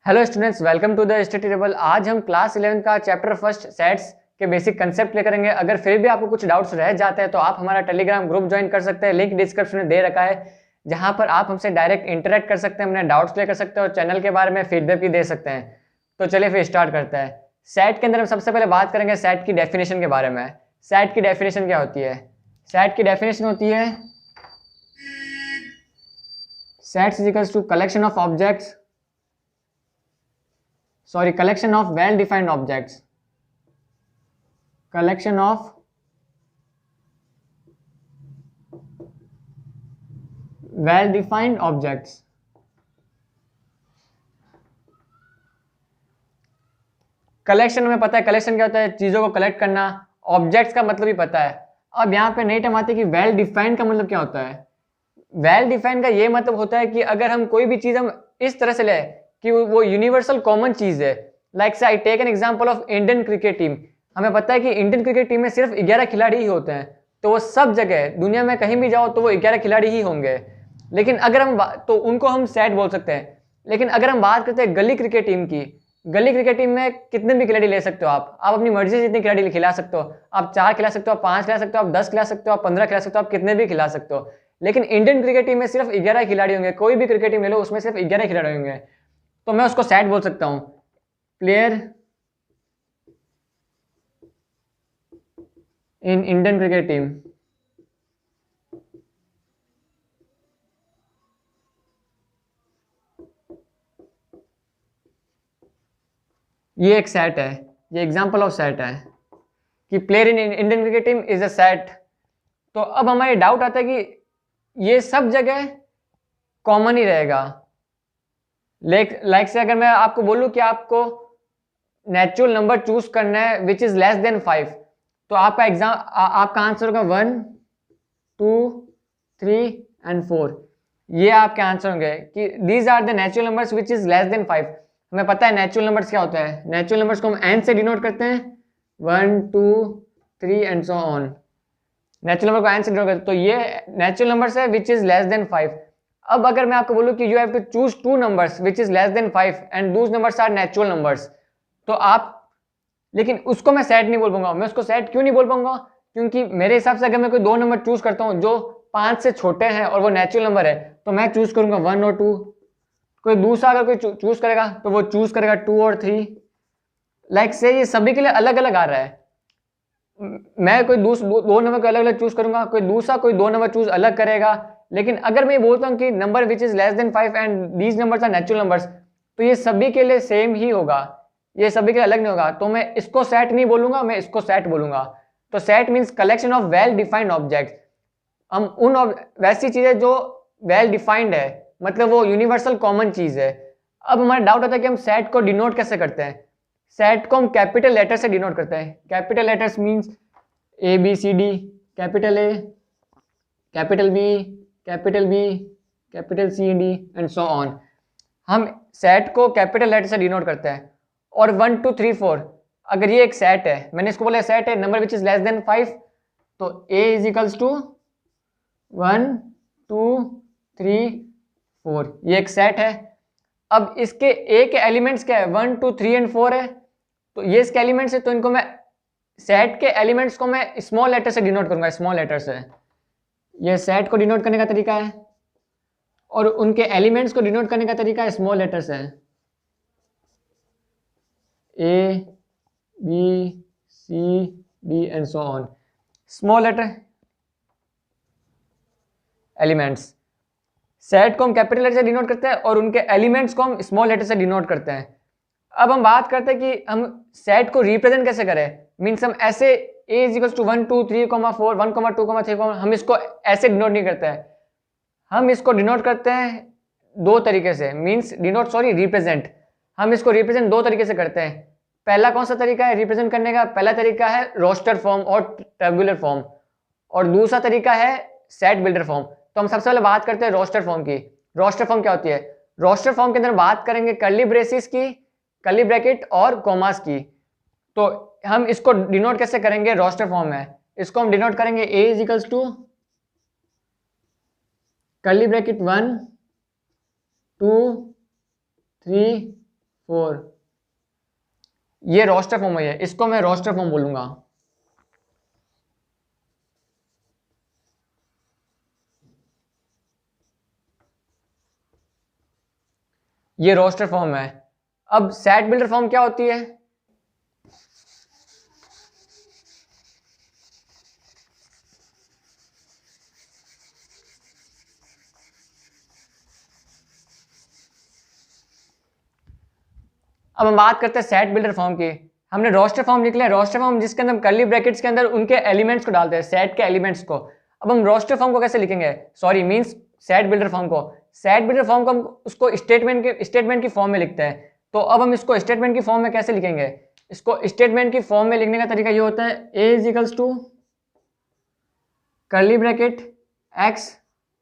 Hello students, welcome to the study table. आज हम class 11 का चैप्टर फर्स्ट सेट्स के बेसिक कंसेप्ट ले करेंगे। अगर फिर भी आपको कुछ डाउट्स रह जाते हैं तो आप हमारा टेलीग्राम ग्रुप ज्वाइन कर सकते हैं। लिंक डिस्क्रिप्शन में दे रखा है, जहां पर आप हमसे डायरेक्ट इंटरेक्ट कर सकते हैं, अपने डाउट्स क्लियर कर सकते हैं और चैनल के बारे में फीडबैक भी दे सकते हैं। तो चलिए फिर स्टार्ट करते हैं। सेट के अंदर हम सबसे पहले बात करेंगे सेट की डेफिनेशन के बारे में। सेट की डेफिनेशन क्या होती है? सेट की डेफिनेशन होती है sets is equals to collection of objects, collection of well defined objects, collection of well defined objects। Collection में पता है कलेक्शन क्या होता है, चीजों को कलेक्ट करना। ऑब्जेक्ट्स का मतलब भी पता है। अब यहाँ पे नई टर्म आती है कि वेल डिफाइंड का मतलब क्या होता है। वेल डिफाइंड का ये मतलब होता है कि अगर हम कोई भी चीज हम इस तरह से ले कि वो यूनिवर्सल कॉमन चीज है। Like say I take an example of Indian cricket team. हमें पता है कि इंडियन क्रिकेट टीम में सिर्फ 11 खिलाड़ी ही होते हैं, तो वो सब जगह दुनिया में कहीं भी जाओ तो वो 11 खिलाड़ी ही होंगे। लेकिन अगर हम तो उनको हम सेट बोल सकते हैं। लेकिन अगर हम बात करते हैं गली क्रिकेट टीम की, गली क्रिकेट टीम में कितने भी खिलाड़ी ले सकते हो आप अपनी मर्जी से जितने खिलाड़ी खिला सकते हो। आप 4 खिला सकते हो, आप 5 खिला सकते हो, आप 10 खिला सकते हो, आप 15 खिला सकते हो, आप कितने भी खिला सकते हो। लेकिन इंडियन क्रिकेट टीम में सिर्फ 11 खिलाड़ी होंगे। कोई भी क्रिकेट टीम ले लो, उसमें सिर्फ 11 खिलाड़ी होंगे, तो मैं उसको सेट बोल सकता हूँ। Player in Indian cricket team, ये एक सेट है। ये एग्जांपल ऑफ सेट है कि player in Indian cricket team is a set. तो अब हमारे डाउट आता है कि ये सब जगह कॉमन ही रहेगा। लाइक से अगर मैं आपको बोलूं कि आपको नेचुरल नंबर चूज करना है विच इज लेस देन 5, तो आपका आपका आंसर होगा 1, 2, 3 एंड 4। ये आपके आंसर होंगे कि these are the natural numbers which is less than 5। हमें पता है नेचुरल नंबर्स क्या होता है। नेचुरल नंबर्स को हम n से डिनोट करते हैं, 1, 2, 3 and so on. Natural number को n से डिनोट करते हैं, तो ये नेचुरल नंबर्स है विच इज लेस देन 5। अब अगर मैं आपको बोलूं कि you have to choose 2 numbers which is less than 5 and those numbers are natural numbers, तो आप, लेकिन उसको मैं सेट नहीं बोल पाऊंगा। मैं उसको सेट क्यों नहीं बोल पाऊंगा? क्योंकि मेरे हिसाब से अगर मैं कोई 2 नंबर चूज करता हूं जो 5 से छोटे हैं और वो नेचुरल नंबर है, तो मैं चूज करूंगा 1 और 2। कोई दूसरा अगर कोई चूज करेगा तो वो चूज करेगा 2 और 3। लाइक से ये सभी के लिए अलग अलग आ रहा है। मैं कोई दो नंबर को अलग अलग चूज करूंगा, कोई दूसरा कोई 2 नंबर चूज अलग करेगा। लेकिन अगर मैं बोलता हूँ कि number which is less than 5 and these numbers are natural numbers, तो ये सभी के लिए सेम ही होगा, ये सभी के लिए अलग नहीं होगा। तो मैं इसको सेट नहीं बोलूंगा, मैं इसको सेट बोलूंगा। तो set means collection of well defined object. हम उन वैसी चीजें जो वेल डिफाइंड है, मतलब वो यूनिवर्सल कॉमन चीज है। अब हमारा डाउट आता है कि हम सेट को डिनोट कैसे करते हैं। सेट को हम कैपिटल लेटर से डिनोट करते हैं। Capital letters means A B C D, capital A, capital B, capital B, capital C D and so on. हम सेट को कैपिटल लेटर से डिनोट करते हैं। और 1, 2, 3, 4, अगर ये एक सेट है, मैंने इसको बोला सेट है number which is less than 5, तो a इज इक्वल्स टू 1, 2, 3, 4, ये एक सेट है। अब इसके a के एलिमेंट्स क्या है? 1, 2, 3 एंड 4 है, तो ये इसके एलिमेंट्स है, तो इनको मैं सेट के एलिमेंट्स को मैं स्मॉल लेटर से डिनोट करूंगा, स्मॉल लेटर से। ये सेट को डिनोट करने का तरीका है और उनके एलिमेंट्स को डिनोट करने का तरीका स्मॉल लेटर से है। A B C D and so on, small letter elements. Set को हम कैपिटल लेटर से डिनोट करते हैं और उनके एलिमेंट्स को हम स्मॉल लेटर से डिनोट करते हैं। अब हम बात करते हैं कि हम सेट को रिप्रेजेंट कैसे करें। मीन्स हम ऐसे a इज इक्वल्स टू 1, 2, 3, 4, 1, 2, 3, हम इसको ऐसे डिनोट नहीं करते हैं। हम इसको डिनोट करते हैं दो तरीके से, मीन्स डिनोट सॉरी रिप्रेजेंट। हम इसको रिप्रेजेंट दो तरीके से करते हैं। पहला कौन सा तरीका है रिप्रेजेंट करने का? पहला तरीका है रोस्टर फॉर्म और टेबुलर फॉर्म, और दूसरा तरीका है सेट बिल्डर फॉर्म। तो हम सबसे पहले बात करते हैं रोस्टर फॉर्म की। रोस्टर फॉर्म क्या होती है? रोस्टर फॉर्म के अंदर बात करेंगे कर्ली ब्रेसिस की, कर्ली ब्रैकेट और कॉमास की। तो हम इसको डिनोट कैसे करेंगे रोस्टर फॉर्म में? इसको हम डिनोट करेंगे a is equals to curly bracket 1, 2, 3, 4, ये रोस्टर फॉर्म है, इसको मैं रोस्टर फॉर्म बोलूंगा। ये रोस्टर फॉर्म है। अब सेट बिल्डर फॉर्म क्या होती है? अब हम बात करते हैं सेट बिल्डर फॉर्म की। हमने रोस्टर फॉर्म लिख लिया, रोस्टर फॉर्म जिसके अंदर हम कर्ली ब्रैकेट्स के अंदर उनके एलिमेंट्स को डालते हैं, सेट के एलिमेंट्स को। अब हम रोस्टर फॉर्म को कैसे लिखेंगे, sorry means set builder form को। सेट बिल्डर फॉर्म को हम उसको स्टेटमेंट की फॉर्म में लिखते हैं। तो अब हम इसको स्टेटमेंट की फॉर्म में कैसे लिखेंगे? इसको स्टेटमेंट की फॉर्म में लिखने का तरीका ये होता है, A is equals to curly bracket x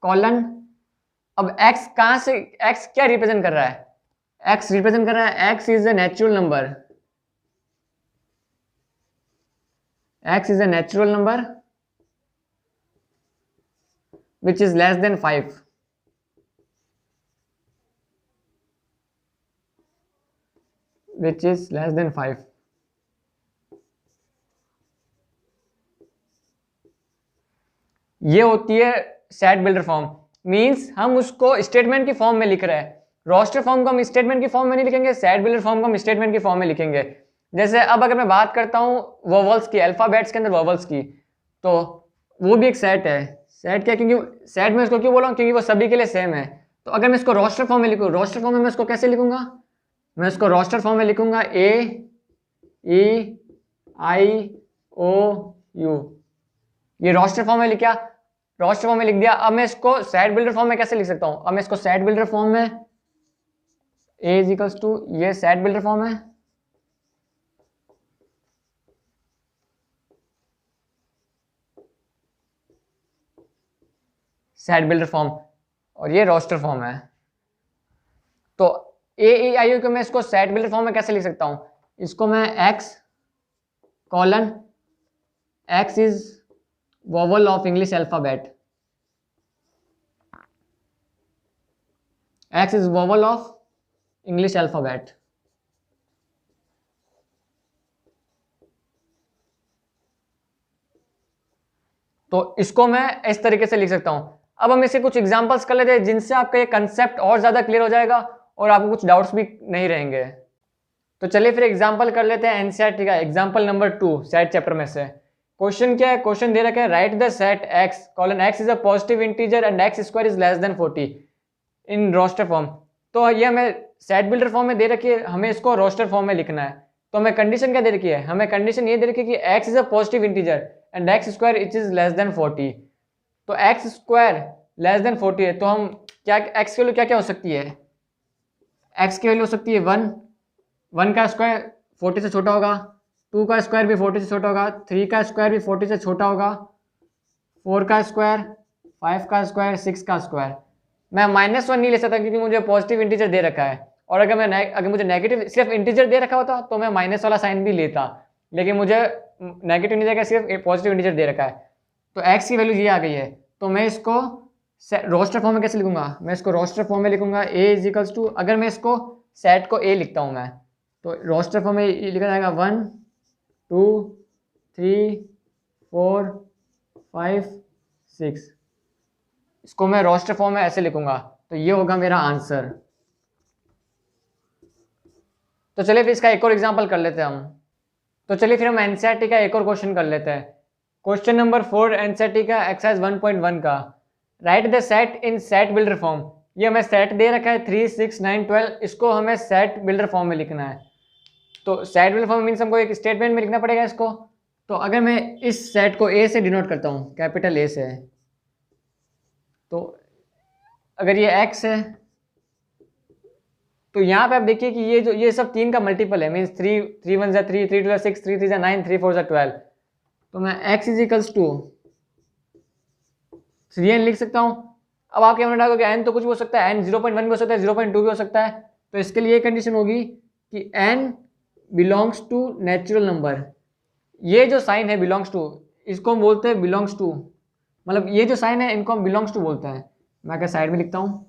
colon. अब एक्स कहाँ से, एक्स क्या रिप्रेजेंट कर रहा है? एक्स रिप्रेजेंट कर रहा है, x is a natural number, x is a natural number which is less than 5, which is less than 5। ये होती है सेट बिल्डर फॉर्म। मींस हम उसको स्टेटमेंट की फॉर्म में लिख रहे हैं। रोस्टर फॉर्म को हम स्टेटमेंट की फॉर्म में नहीं लिखेंगे, सेट बिल्डर फॉर्म को हम स्टेटमेंट की फॉर्म में लिखेंगे। जैसे अब अगर मैं बात करता हूँ वोवल्स की, अल्फाबेट्स के अंदर वोवल्स की, तो वो भी एक सेट है। सेट क्या, क्योंकि सेट में इसको क्यों बोला हूँ, क्योंकि वो सभी के लिए सेम है। तो अगर मैं इसको रोस्टर फॉर्म में लिखूँ, रोस्टर फॉर्म में मैं इसको कैसे लिखूंगा? मैं इसको रोस्टर फॉर्म में लिखूंगा ए ई आई ओ यू। ये रोस्टर फॉर्म में लिखा, रोस्टर फॉर्म में लिख दिया। अब मैं इसको सेट बिल्डर फॉर्म में कैसे लिख सकता हूँ? अब मैं इसको सेट बिल्डर फॉर्म में, ए इज इक्वल्स टू, ये सेट बिल्डर फॉर्म है, सेट बिल्डर फॉर्म, और ये रोस्टर फॉर्म है। तो ए ई आई यू को मैं इसको सेट बिल्डर फॉर्म में कैसे लिख सकता हूँ? इसको मैं x colon, X is vowel of English alphabet, x is vowel of English alphabet. तो इसको मैं इस तरीके से लिख सकता हूं। अब हम इसके कुछ एग्जांपल्स कर लेते हैं जिनसे आपका ये कंसेप्ट और ज्यादा क्लियर हो जाएगा और आपको कुछ डाउट्स भी नहीं रहेंगे। तो चलिए फिर एग्जांपल कर लेते हैं एनसीईआरटी का, एग्जांपल नंबर 2 सेट चैप्टर में से। क्वेश्चन क्या है? क्वेश्चन दे रखा है, right the set X colon X is a positive integer and X square is less than 40 in roster form. तो ये हमें सेट बिल्डर फॉर्म में दे रखी है, हमें इसको रोस्टर फॉर्म में लिखना है। तो हमें कंडीशन क्या दे रखी है? हमें कंडीशन ये दे रखी है कि x is a positive integer and X square it is less than 40। तो एक्स स्क्वायर लेस देन 40 है, तो हम क्या, एक्स की वैल्यू क्या क्या हो सकती है? एक्स की वैल्यू हो सकती है 1, 1 का स्क्वायर 40 से छोटा होगा, 2 का स्क्वायर भी 40 से छोटा होगा, 3 का स्क्वायर भी 40 से छोटा होगा, 4 का स्क्वायर, 5 का स्क्वायर, 6 का स्क्वायर। मैं -1 नहीं ले सकता क्योंकि मुझे पॉजिटिव इंटीजर दे रखा है। और अगर मुझे नेगेटिव सिर्फ इंटीजर दे रखा होता तो मैं माइनस वाला साइन भी लेता, लेकिन मुझे नेगेटिव नहीं देगा, सिर्फ पॉजिटिव इंटीजर दे रखा है। तो एक्स की वैल्यू ये आ गई है। तो मैं इसको रोस्टर फॉर्म में कैसे लिखूंगा? मैं इसको रोस्टर फॉर्म में लिखूंगा ए इज इक्वल्स टू, अगर मैं इसको सेट को ए लिखता हूँ मैं, तो रोस्टर फॉर्म में लिखा जाएगा 1 2 3 4 5 6। इसको मैं रोस्टर फॉर्म में ऐसे लिखूंगा, तो ये होगा मेरा आंसर। तो चलिए फिर इसका एक और एग्जांपल कर लेते हैं हम। तो चलिए फिर हम एनसीईआरटी का एक और क्वेश्चन कर लेते हैं। क्वेश्चन नंबर 4 एनसीईआरटी का एक्सरसाइज 1.1 का, right the set in set builder form. ये हमें सेट दे रखा है 3 6 9 12, इसको हमें सेट बिल्डर फॉर्म में लिखना है। तो सेट बिल्डर फॉर्म मीन्स हमको एक स्टेटमेंट में लिखना पड़ेगा इसको। तो अगर मैं इस सेट को ए से डिनोट करता हूँ, कैपिटल ए से, तो अगर ये एक्स है तो यहाँ पे आप देखिए कि ये सब 3 का मल्टीपल है, मीन्स 3 3 1 3 3 2 6 3 3 9 3 4 12। तो मैं x is equals to 3n लिख सकता हूँ। अब आपके मन में डालोगे n तो कुछ भी हो सकता है, n 0.1 भी हो सकता है, 0.2 भी हो सकता है। तो इसके लिए ये कंडीशन होगी कि n belongs to natural number. ये जो साइन है बिलोंग्स टू, इसको हम बोलते हैं बिलोंग्स टू, मतलब ये जो साइन है इनको हम बिलोंग्स टू बोलते हैं। मैं क्या साइड में लिखता हूँ,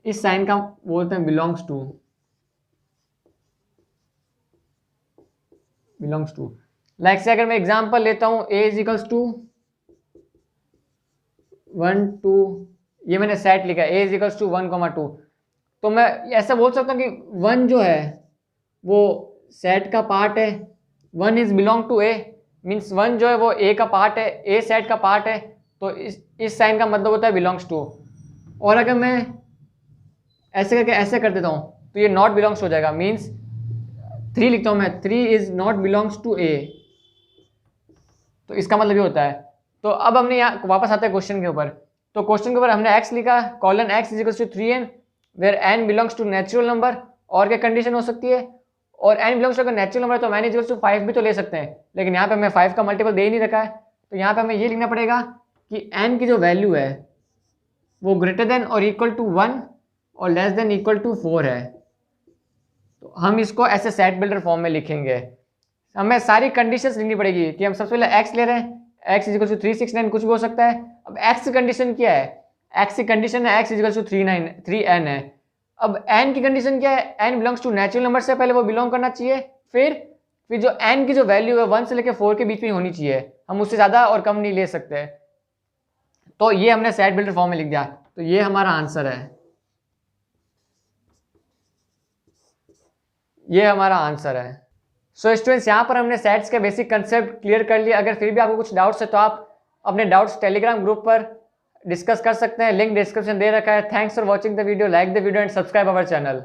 इस साइन का बोलते हैं बिलोंग्स टू। लाइक से अगर मैं एग्जांपल लेता हूँ a इज इक्वल्स टू 1 2, ये मैंने सेट लिखा है a इज इक्वल्स टू 1,2, तो मैं ऐसा बोल सकता हूँ कि 1 जो है वो सेट का पार्ट है, 1 is belong to a, means 1 जो है वो a का पार्ट है, a सेट का पार्ट है, तो इस साइन का मतलब होता है बिलोंग्स टू। और अगर मैं ऐसे करके ऐसे कर देता हूँ तो ये नॉट बिलोंग्स हो जाएगा, मीन्स 3 लिखता हूँ मैं, 3 is not belongs to a, तो इसका मतलब ये होता है। तो अब हमने यहाँ वापस आते हैं क्वेश्चन के ऊपर, तो क्वेश्चन के ऊपर हमने x लिखा, colon x is equals to 3n where n belongs to natural number, और क्या कंडीशन हो सकती है, और n बिलोंग्स टू अगर नेचुरल नंबर तो n इज इक्वल्स टू 5 भी तो ले सकते हैं, लेकिन यहाँ पे हमें 5 का मल्टीपल दे ही नहीं रखा है, तो यहाँ पे हमें ये लिखना पड़ेगा कि n की जो वैल्यू है वो ग्रेटर देन और इक्वल टू 1 और लेस देन इक्वल टू 4 है। तो हम इसको ऐसे सेट बिल्डर फॉर्म में लिखेंगे। हमें सारी कंडीशंस लिखनी पड़ेगी कि हम सबसे पहले x ले रहे हैं, x इज इक्वल टू 369, कुछ भी हो सकता है। अब x की कंडीशन क्या है, x की कंडीशन है x is equal to 3n है। अब n की कंडीशन क्या है, n belongs to natural number से पहले वो बिलोंग करना चाहिए, फिर जो n की जो वैल्यू है 1 से लेकर 4 के बीच में होनी चाहिए, हम उससे ज़्यादा और कम नहीं ले सकते। तो ये हमने सेट बिल्डर फॉर्म में लिख दिया, तो ये हमारा आंसर है, ये हमारा आंसर है। सो स्टूडेंट्स, यहाँ पर हमने सेट्स के बेसिक कंसेप्ट क्लियर कर लिए। अगर फिर भी आपको कुछ डाउट्स है तो आप अपने डाउट्स टेलीग्राम ग्रुप पर डिस्कस कर सकते हैं, लिंक डिस्क्रिप्शन दे रखा है। Thanks for watching the video, like the video and subscribe our channel.